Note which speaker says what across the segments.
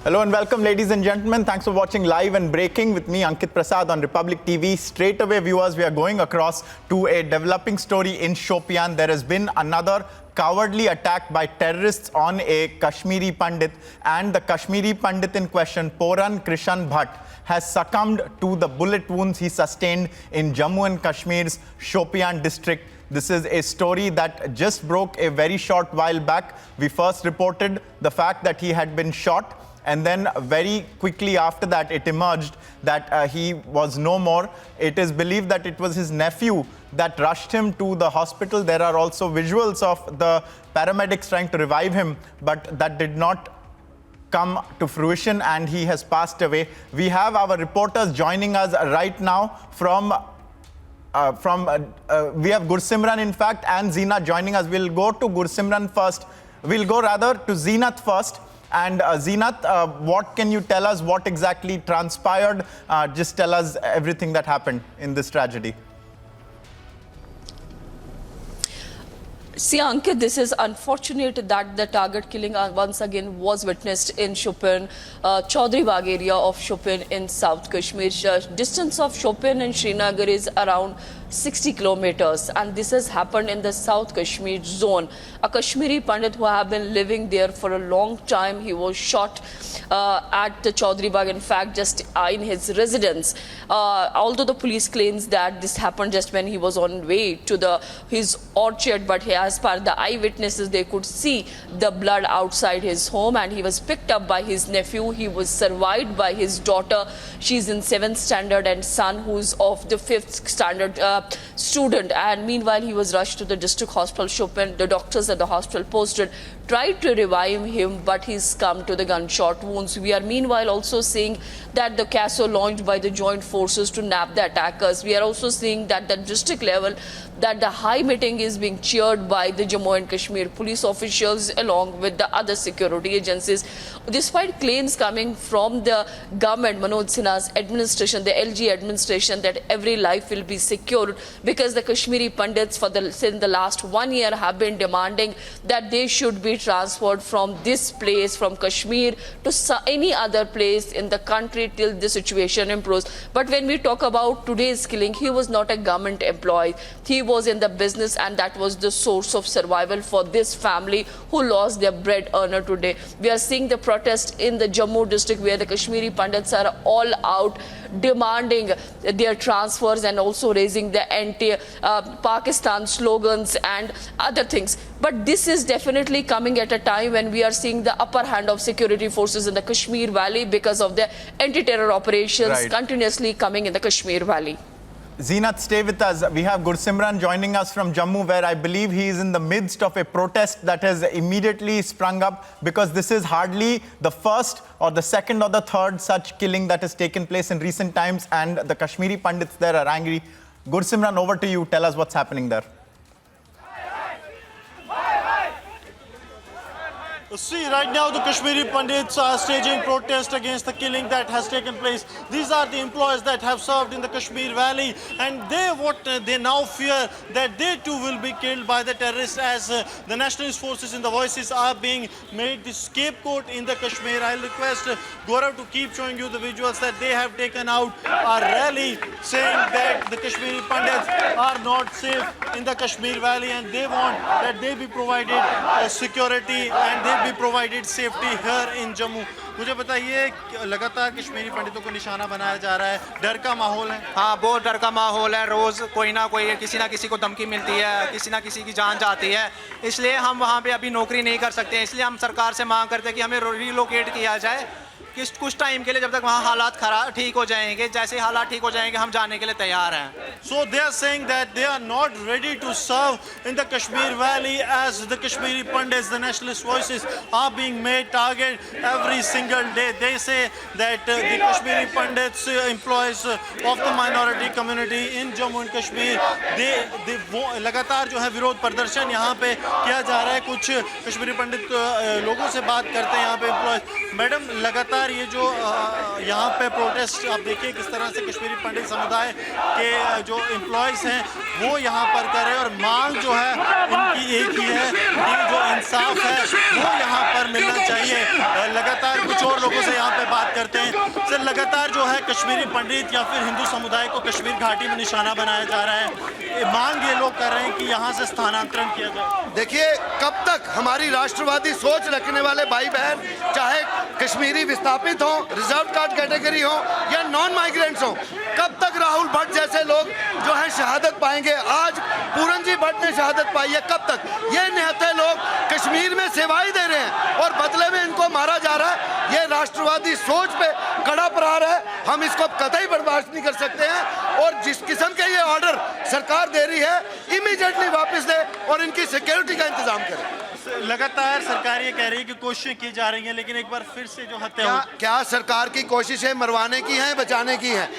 Speaker 1: Hello and welcome, ladies and gentlemen. Thanks for watching Live and Breaking with me, Ankit Prasad, on Republic TV. Straight away, viewers, we are going across to a developing story in Shopian. There has been another cowardly attack by terrorists on a Kashmiri Pandit, and the Kashmiri Pandit in question, Poran Krishan Bhatt, has succumbed to the bullet wounds he sustained in Jammu and Kashmir's Shopian district. This is a story that just broke a very short while back. We first reported the fact that he had been shot, and then very quickly after that it emerged that he was no more. It is believed that it was his nephew that rushed him to the hospital. There are also visuals of the paramedics trying to revive him, but that did not come to fruition and he has passed away. We have our reporters joining us right now from we have Gursimran, in fact, and Zeenat joining us. We'll go to Gursimran first. We'll go rather to Zeenat first. And Zeenat, what can you tell us? What exactly transpired? Just tell us everything that happened in this tragedy.
Speaker 2: See, Ankit, this is unfortunate that the target killing once again was witnessed in Shopian, Chaudhry Bagh area of Shopian in South Kashmir. Distance of Shopian and Srinagar is around 60 kilometers, and this has happened in the South Kashmir zone. A Kashmiri Pandit who have been living there for a long time, he was shot at the Chaudhry Bagh, in fact, just in his residence. Although the police claims that this happened just when he was on way to his orchard, but as per the eyewitnesses, they could see the blood outside his home, and he was picked up by his nephew. He was survived by his daughter. She's in 7th standard, and son who's of the 5th standard student. And meanwhile, he was rushed to the district hospital Shopian. The doctors at the hospital posted tried to revive him, but he's succumbed to the gunshot wounds. We are meanwhile also seeing that the CASO launched by the joint forces to nab the attackers. We are also seeing that the district level, that the high meeting is being cheered by the Jammu and Kashmir police officials along with the other security agencies. Despite claims coming from the government, Manoj Sinha's administration, the LG administration, that every life will be secured, because the Kashmiri Pandits since the last 1 year have been demanding that they should be transferred from this place, from Kashmir, to any other place in the country till the situation improves. But when we talk about today's killing, he was not a government employee. He was in the business, and that was the source of survival for this family who lost their bread earner today. We are seeing the protest in the Jammu district where the Kashmiri Pandits are all out demanding their transfers and also raising the anti-Pakistan slogans and other things. But this is definitely coming at a time when we are seeing the upper hand of security forces in the Kashmir Valley because of the anti-terror operations continuously coming in the Kashmir Valley.
Speaker 1: Zeenat, stay with us. We have Gursimran joining us from Jammu, where I believe he is in the midst of a protest that has immediately sprung up, because this is hardly the first or the second or the third such killing that has taken place in recent times, and the Kashmiri Pandits there are angry. Gursimran, over to you. Tell us what's happening there.
Speaker 3: See, right now the Kashmiri Pandits are staging protest against the killing that has taken place. These are the employees that have served in the Kashmir Valley, and they now fear that they too will be killed by the terrorists, as the nationalist forces and the voices are being made the scapegoat in the Kashmir. I'll request Gaurav to keep showing you the visuals that they have taken out a rally saying that the Kashmiri Pandits are not safe in the Kashmir Valley, and they want that they be provided security and they be provided safety here in Jammu. मुझे बताइए, लगातार कश्मीरी पंडितों को निशाना बनाया जा रहा है, डर का माहौल है?
Speaker 4: हाँ, बहुत डर का माहौल है। रोज कोई ना कोई किसी ना किसी को धमकी मिलती है, किसी ना किसी की जान जाती है, इसलिए हम वहाँ पे अभी नौकरी नहीं कर सकते हैं। इसलिए हम सरकार से मांग करते हैं कि हमें रिलोकेट किया जाए कुछ टाइम के लिए, जब तक वहाँ हालात ठीक हो जाएंगे। जैसे हालात ठीक हो जाएंगे हम जाने के लिए तैयार हैं।
Speaker 3: So they are saying that they are not ready to serve in the Kashmir Valley, as the Kashmiri Pandits, the nationalist voices, are being made target every single day. They say that the Kashmiri Pandits, employees of the minority community in Jammu and Kashmir, they लगातार जो है विरोध प्रदर्शन यहाँ पे किया जा रहा है। कुछ कश्मीरी पंडित लोगों से बात करते हैं यहाँ पे एम्प्लॉयज। मैडम, लगातार लगातार ये जो यहाँ पे प्रोटेस्ट आप देखिए किस तरह से कश्मीरी पंडित समुदाय के जो एम्प्लॉयज़ हैं वो यहाँ पर कर रहे हैं और मांग जो है इनकी एक ही है कि जो इंसाफ है वो यहाँ पर मिलना चाहिए। लगातार कुछ और लोगों से यहाँ पे बात करते हैं। सर, लगातार जो है कश्मीरी पंडित या फिर हिंदू समुदाय को कश्मीर घाटी में निशाना बनाया जा रहा है। मांग ये लोग कर रहे हैं कि यहाँ से स्थानांतरण किया जाए।
Speaker 5: देखिए, कब तक हमारी राष्ट्रवादी सोच रखने वाले भाई बहन, चाहे कश्मीरी विस्थापित हो, रिजर्व कास्ट कैटेगरी हो या नॉन माइग्रेंट्स हो, कब तक राहुल भट्ट जैसे लोग जो है शहादत पाएंगे? आज पूरन जी भट्ट ने शहादत पाई है, कब तक? ये निहत्थे लोग कश्मीर में सेवाएं दे रहे हैं और बदले में इनको मारा जा रहा है। ये राष्ट्रवादी सोच पे कड़ा प्रहार है, हम इसको कतई बर्दाश्त नहीं कर सकते हैं और जिस किस्म के ये ऑर्डर सरकार दे रही है इमीडिएटली वापस दे और इनकी सिक्योरिटी का इंतजाम करें।
Speaker 3: लगातार सरकार ये कह रही है कि कोशिशें की जा रही हैं, लेकिन एक बार फिर से जो हत्या
Speaker 5: क्या सरकार की कोशिशें मरवाने की हैं, बचाने की हैं?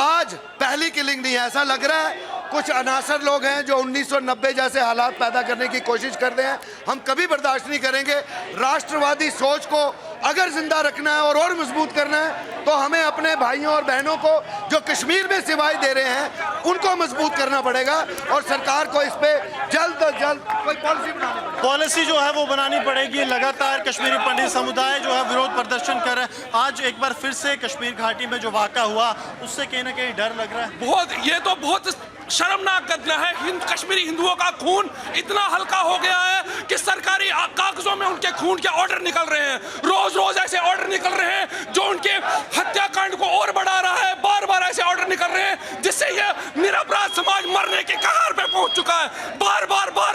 Speaker 5: आज पहली किलिंग नहीं है, ऐसा लग रहा है कुछ अनासर लोग हैं जो 1990 जैसे हालात पैदा करने की कोशिश करते हैं। हम कभी बर्दाश्त नहीं करेंगे। राष्ट्रवादी सोच को अगर जिंदा रखना है और मजबूत करना है तो हमें अपने भाइयों और बहनों को जो कश्मीर में सेवाएं दे रहे हैं उनको मजबूत करना पड़ेगा और सरकार को इस पे जल्द अज जल्द कोई पॉलिसी बनानी पड़ेगी।
Speaker 3: पॉलिसी जो है वो बनानी पड़ेगी। लगातार कश्मीरी पंडित समुदाय जो है विरोध प्रदर्शन कर रहे हैं। आज एक बार फिर से कश्मीर घाटी में जो वाक़ा हुआ उससे कहीं ना कहीं डर लग रहा है।
Speaker 6: ये तो बहुत शर्मनाक घटना है। कश्मीरी हिंदुओं का खून इतना हल्का हो गया है कि सरकारी कागजों में उनके खून के ऑर्डर निकल रहे हैं। रोज रोज ऐसे ऑर्डर निकल रहे हैं जो उनके हत्याकांड को और बढ़ा रहा है। बार बार ऐसे ऑर्डर निकल रहे हैं जिससे ये निरपराध समाज मरने के कगार पे पहुंच चुका है। बार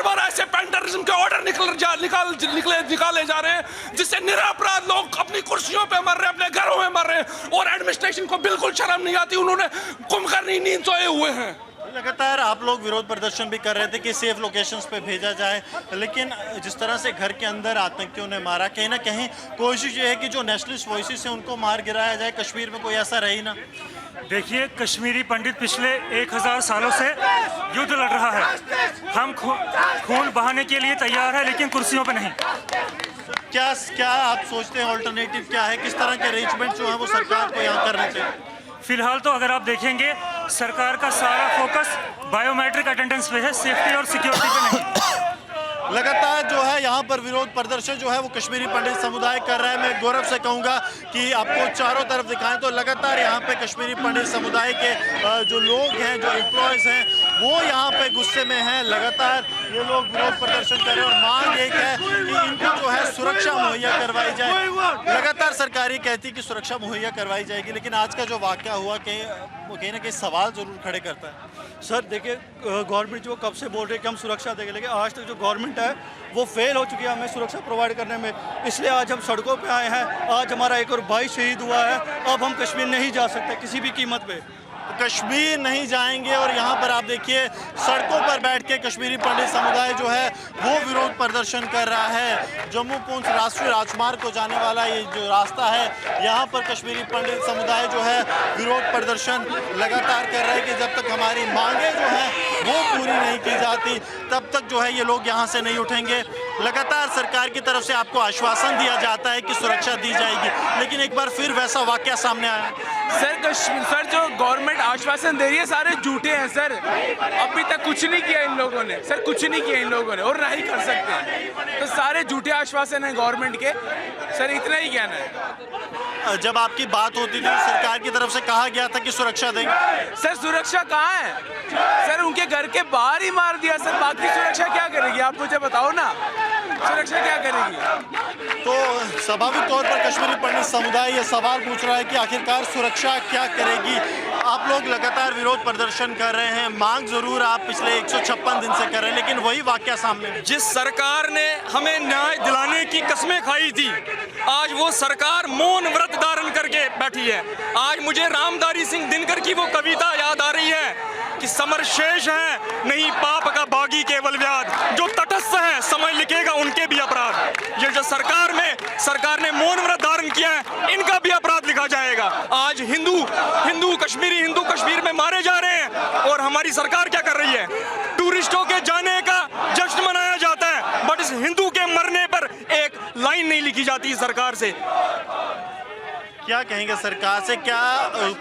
Speaker 6: बार ऐसे पेंटरिज्म के ऑर्डर निकाले जा रहे हैं जिससे निरपराध लोग अपनी कुर्सियों पे मर रहे हैं, अपने घरों में मर रहे हैं और एडमिनिस्ट्रेशन को बिल्कुल शर्म नहीं आती। उन्होंने कुंभकर्णी नींद सोए हुए हैं।
Speaker 3: लगातार आप लोग विरोध प्रदर्शन भी कर रहे थे कि सेफ लोकेशंस पे भेजा जाए, लेकिन जिस तरह से घर के अंदर आतंकियों ने मारा, कहीं ना कहीं कोशिश ये है कि जो नेशनलिस्ट वॉइसेस हैं उनको मार गिराया जाए, कश्मीर में कोई ऐसा रही ना।
Speaker 7: देखिए, कश्मीरी पंडित पिछले 1000 सालों से युद्ध लड़ रहा है। हम खून बहाने के लिए तैयार है लेकिन कुर्सियों पर नहीं।
Speaker 3: क्या आप सोचते हैं ऑल्टरनेटिव क्या है? किस तरह के अरेंजमेंट जो है वो सरकार को यहाँ करना चाहिए?
Speaker 7: फिलहाल तो अगर आप देखेंगे सरकार का सारा फोकस बायोमेट्रिक अटेंडेंस पे है, सेफ्टी और सिक्योरिटी पे नहीं।
Speaker 3: लगातार जो है यहाँ पर विरोध प्रदर्शन जो है वो कश्मीरी पंडित समुदाय कर रहा है। मैं गौरव से कहूँगा कि आपको चारों तरफ दिखाएं तो लगातार यहाँ पे कश्मीरी पंडित समुदाय के जो लोग हैं, जो एम्प्लॉयज़ हैं, वो यहाँ पे गुस्से में हैं। लगातार ये लोग विरोध प्रदर्शन कर रहे हैं और मांग एक है कि इनको जो है सुरक्षा मुहैया करवाई जाए। लगातार सरकार ये कहती है कि सुरक्षा मुहैया करवाई जाएगी, लेकिन आज का जो वाक़या हुआ वो कहीं ना कहीं सवाल ज़रूर खड़े करता है।
Speaker 8: सर देखिए, गवर्नमेंट जो कब से बोल रही है कि हम सुरक्षा देंगे, लेकिन आज तक जो गवर्नमेंट है वो फेल हो चुकी है हमें सुरक्षा प्रोवाइड करने में। इसलिए आज हम सड़कों पे आए हैं। आज हमारा एक और भाई शहीद हुआ है। अब हम कश्मीर नहीं जा सकते किसी भी कीमत पे।
Speaker 3: कश्मीर नहीं जाएंगे और यहाँ पर आप देखिए सड़कों पर बैठ के कश्मीरी पंडित समुदाय जो है वो विरोध प्रदर्शन कर रहा है। जम्मू पूंछ राष्ट्रीय राजमार्ग को जाने वाला ये जो रास्ता है, यहाँ पर कश्मीरी पंडित समुदाय जो है विरोध प्रदर्शन लगातार कर रहा है कि जब तक हमारी मांगे जो हैं वो पूरी नहीं की जाती तब तक जो है ये लोग यहाँ से नहीं उठेंगे। लगातार सरकार की तरफ से आपको आश्वासन दिया जाता है कि सुरक्षा दी जाएगी, लेकिन एक बार फिर वैसा वाकया सामने आया।
Speaker 6: सर जो गवर्नमेंट आश्वासन दे रही है सारे झूठे हैं सर। अभी तक कुछ नहीं किया इन लोगों ने सर, कुछ नहीं किया इन लोगों ने और ना ही कर सकते हैं। तो सारे झूठे आश्वासन हैं गवर्नमेंट के सर, इतना ही कहना है।
Speaker 3: जब आपकी बात होती थी सरकार की तरफ से कहा गया था कि सुरक्षा देंगे।
Speaker 6: सर सुरक्षा कहाँ है सर? उनके घर के बाहर ही मार दिया सर। बाकी सुरक्षा क्या करेगी आप मुझे बताओ ना, सुरक्षा क्या करेगी?
Speaker 3: तो स्वाभाविक तौर पर कश्मीरी पंडित समुदाय ये सवाल पूछ रहा है कि आखिरकार सुरक्षा क्या करेगी। आप लोग लगातार विरोध प्रदर्शन कर रहे हैं, मांग जरूर आप पिछले 156 दिन से कर रहे हैं, लेकिन वही वाकया सामने है।
Speaker 9: जिस सरकार ने हमें न्याय दिलाने की कस्में खाई थी, आज वो सरकार मौन व्रत धारण करके बैठी है। आज मुझे रामधारी सिंह दिनकर की वो कविता याद आ रही है कि समर शेष है नहीं पाप का बागी केवल व्याध, जो तटस्थ है समय लिखेगा उनके भी अपराध। ये जो सरकार ने मौन व्रत धारण किया है, इनका भी अपराध लिखा जाएगा। आज हिंदू कश्मीर में मारे जा रहे हैं और हमारी सरकार क्या कर रही है? टूरिस्टों के जाने का जश्न मनाया जाता है, बट इस हिंदू के मरने पर एक लाइन नहीं लिखी जाती सरकार से।
Speaker 3: क्या कहेंगे सरकार से, क्या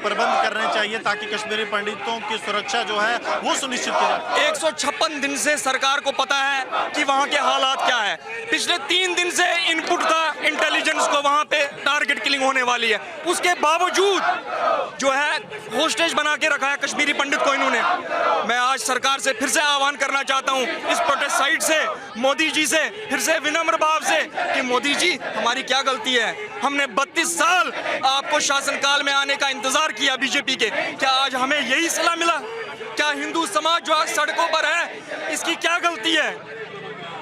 Speaker 3: प्रबंध करने चाहिए ताकि कश्मीरी पंडितों की सुरक्षा जो है वो सुनिश्चित की जाए?
Speaker 9: 156 दिन से सरकार को पता है कि वहाँ के हालात क्या है। पिछले 3 दिन से इनपुट था इंटेलिजेंस को वहाँ पे टारगेट किलिंग होने वाली है, उसके बावजूद जो है होस्टेज बना के रखा है कश्मीरी पंडित को इन्होंने। मैं आज सरकार से फिर से आह्वान करना चाहता हूँ, इस प्रोटेस्ट साइट से, मोदी जी से फिर से विनम्र भाव से कि मोदी जी हमारी क्या गलती है? हमने 32 साल आपको शासनकाल में आने का इंतजार किया बीजेपी के, क्या आज हमें यही सलाह मिला? क्या हिंदू समाज जो आज सड़कों पर है इसकी क्या गलती है?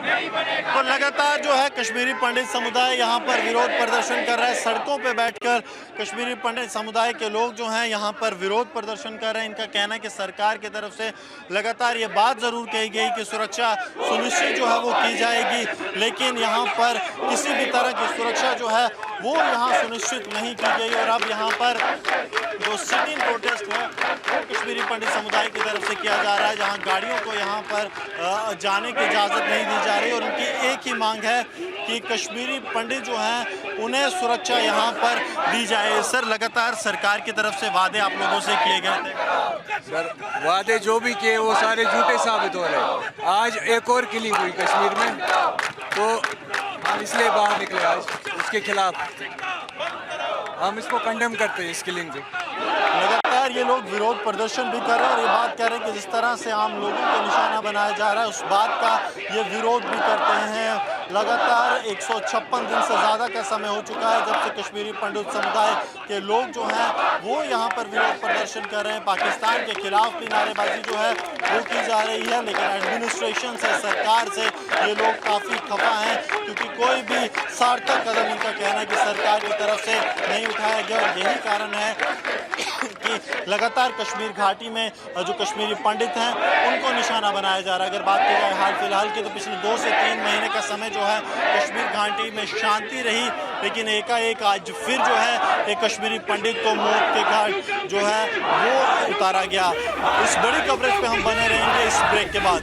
Speaker 3: तो लगातार जो है कश्मीरी पंडित समुदाय यहाँ पर विरोध प्रदर्शन कर रहा है। सड़कों पे बैठकर कश्मीरी पंडित समुदाय के लोग जो हैं यहाँ पर विरोध प्रदर्शन कर रहे हैं। इनका कहना है कि सरकार की तरफ से लगातार ये बात ज़रूर कही गई कि सुरक्षा सुनिश्चित जो है वो की जाएगी, लेकिन यहाँ पर किसी भी तरह की सुरक्षा जो है वो यहाँ सुनिश्चित नहीं की गई। और अब यहाँ पर जो सिटिंग प्रोटेस्ट है वो कश्मीरी पंडित समुदाय की तरफ से किया जा रहा है, जहाँ गाड़ियों को यहाँ पर जाने की इजाज़त नहीं दी जा रही। और उनकी एक ही मांग है कि कश्मीरी पंडित जो हैं उन्हें सुरक्षा यहाँ पर दी जाए। सर, लगातार सरकार की तरफ से वादे आप लोगों से किए गए थे।
Speaker 10: सर, वादे जो भी किए वो सारे झूठे साबित हो रहे। आज एक और किलिंग हुई कश्मीर में, तो हम इसलिए बाहर निकले आज उसके खिलाफ। हम इसको कंडेम करते हैं, इस किलिंग को।
Speaker 3: लगातार ये लोग विरोध प्रदर्शन भी कर रहे हैं और ये बात कह रहे हैं कि जिस तरह से आम लोगों को निशाना बनाया जा रहा है उस बात का ये विरोध भी करते हैं। लगातार 156 दिन से ज़्यादा का समय हो चुका है जब से कश्मीरी पंडित समुदाय के लोग जो हैं वो यहाँ पर विरोध प्रदर्शन कर रहे हैं। पाकिस्तान के खिलाफ भी नारेबाजी जो है वो की जा रही है, लेकिन एडमिनिस्ट्रेशन से, सरकार से ये लोग काफ़ी खफा हैं क्योंकि कोई भी सार्थक कदम इनका कहना है कि सरकार की तरफ से नहीं उठाया गया। और यही कारण है कि लगातार कश्मीर घाटी में जो कश्मीरी पंडित हैं उनको निशाना बनाया जा रहा है। अगर बात की जाए हाल फिलहाल की, तो पिछले 2 से 3 महीने का समय जो है कश्मीर घाटी में शांति रही, लेकिन एकाएक आज फिर जो है एक कश्मीरी पंडित को मौत के घाट जो है वो उतारा गया। इस बड़ी कवरेज पे हम बने रहेंगे इस ब्रेक के बाद।